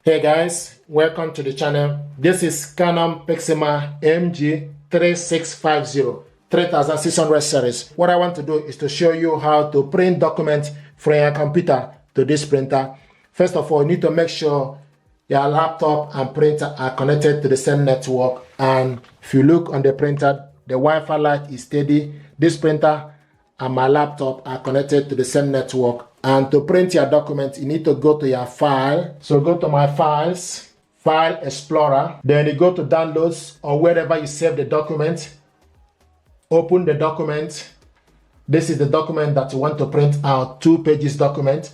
Hey guys, welcome to the channel. This is Canon PIXMA MG3650 3600 series. What I want to do is to show you how to print documents from your computer to this printer. First of all, you need to make sure your laptop and printer are connected to the same network, and if you look on the printer, the Wi-Fi light is steady. This printer and my laptop are connected to the same network. And to print your document, you need to go to your file. So go to my files, File Explorer. Then you go to Downloads or wherever you save the document. Open the document. This is the document that you want to print out, 2 pages document.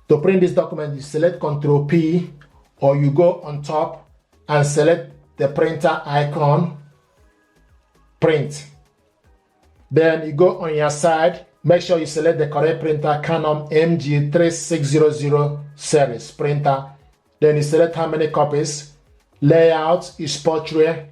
To print this document, you select Ctrl P, or you go on top and select the printer icon, print. Then you go on your side, make sure you select the correct printer, Canon MG3600 series printer. Then you select how many copies. Layout is portrait,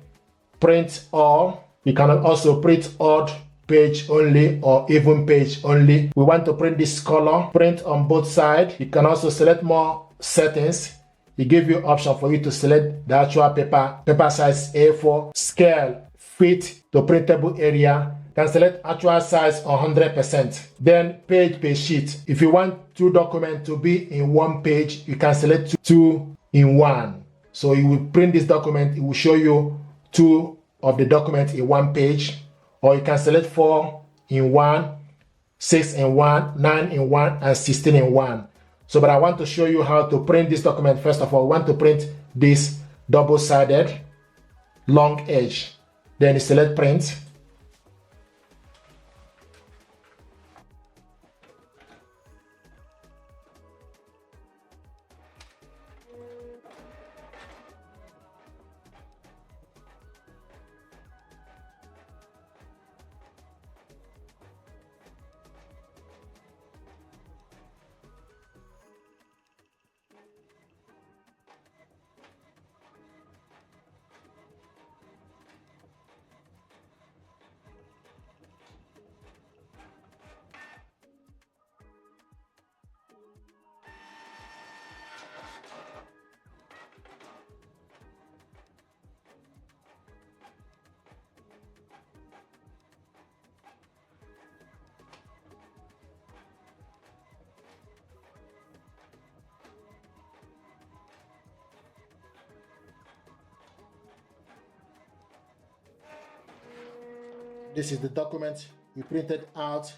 print all. You can also print odd page only or even page only. We want to print this color, print on both sides. You can also select more settings. It gives you option for you to select the actual paper size A4, scale, fit to printable area. Can select actual size 100%. Then page per sheet. If you want 2 documents to be in 1 page, you can select 2 in 1. So you will print this document, it will show you 2 of the documents in 1 page. Or you can select 4 in 1, 6 in 1, 9 in 1, and 16 in 1. So, but I want to show you how to print this document. First of all, we want to print this double-sided long edge. Then you select print. This is the document we printed out,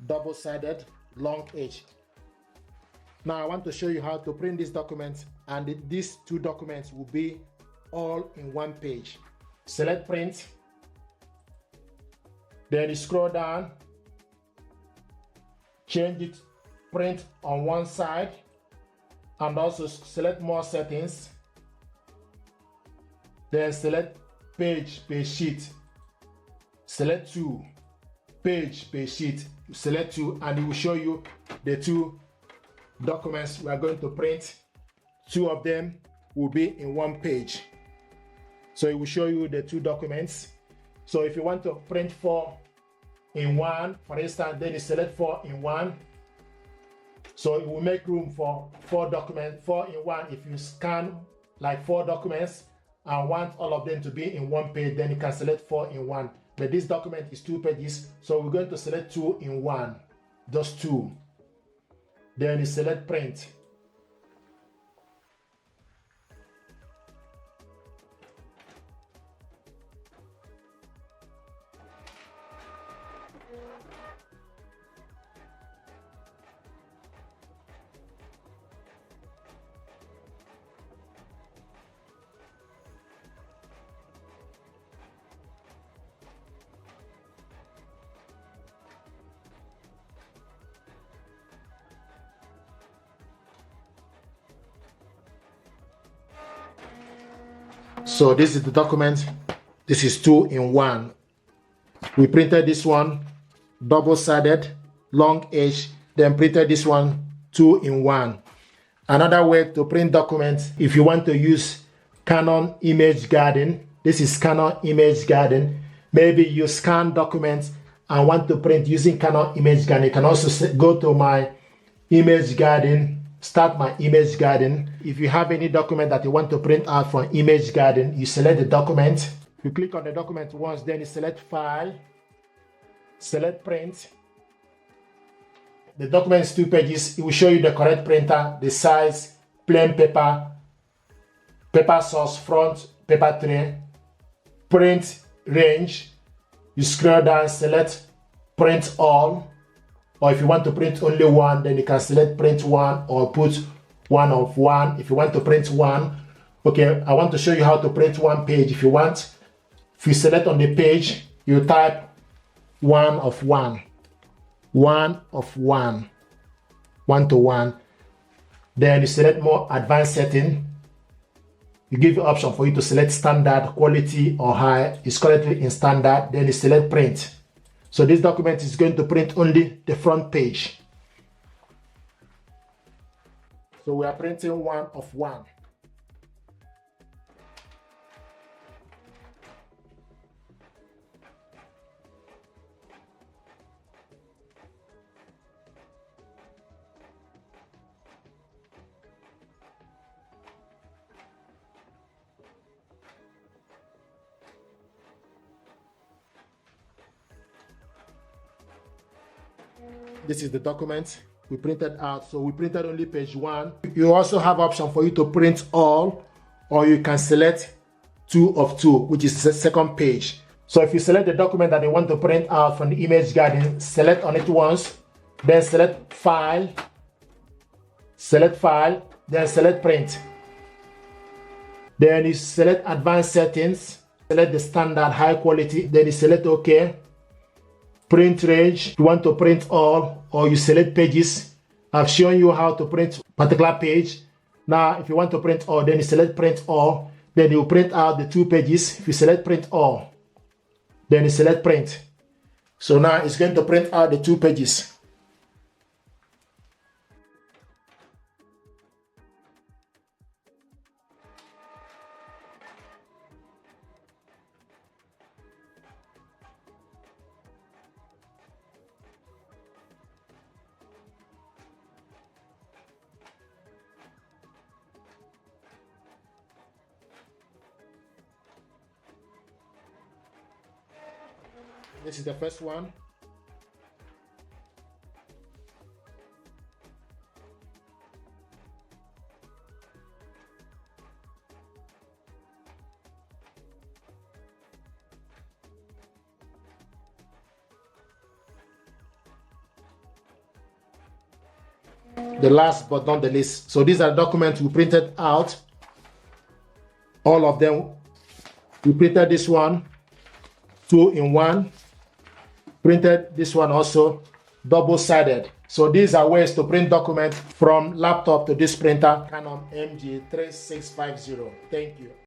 double-sided, long edge. Now I want to show you how to print this document, and these 2 documents will be all in 1 page. Select print, then you scroll down, change it, print on one side, and also select more settings, then select page per sheet. Select 2, page per sheet, select 2, and it will show you the 2 documents we are going to print. 2 of them will be in 1 page. So it will show you the 2 documents. So if you want to print 4 in 1, for instance, then you select 4 in 1. So it will make room for 4 documents, 4 in 1. If you scan like 4 documents and want all of them to be in 1 page, then you can select 4 in 1. But this document is 2 pages, so we're going to select 2 in 1, just 2. Then you select print. So this is the document. This is 2 in 1. We printed this one double-sided, long edge, then printed this one 2 in 1. Another way to print documents, if you want to use Canon Image Garden, this is Canon Image Garden. Maybe you scan documents and want to print using Canon Image Garden. You can also go to my Image Garden start my image garden. If you have any document that you want to print out from image garden, you select the document. You click on the document once, then you select file, select print. The document is 2 pages. It will show you the correct printer, the size, plain paper, paper source, front, paper tray, print range. You scroll down, select print all, or if you want to print only one, then you can select print one or put 1 of 1. If you want to print one, okay, I want to show you how to print one page. If you want, if you select on the page, you type 1 of 1, 1 of 1, 1 to 1. Then you select more advanced setting. You give the option for you to select standard, quality, or high. It's currently in standard. Then you select print. So this document is going to print only the front page. So we are printing 1 of 1. This is the document we printed out. So we printed only page 1. You also have option for you to print all, or you can select 2 of 2, which is the second page. So if you select the document that you want to print out from the image garden, select on it once, then select file, then select print. Then you select advanced settings, select the standard high quality, then you select OK. Print range, you want to print all, or you select pages. I've shown you how to print particular page. Now, if you want to print all, then you select print all. Then you print out the 2 pages. If you select print all, then you select print. So now it's going to print out the 2 pages. This is the first one. The last but not the least. So these are documents we printed out. All of them. We printed this one, 2 in 1. Printed this one also, double-sided. So these are ways to print documents from laptop to this printer, Canon MG3600. Thank you.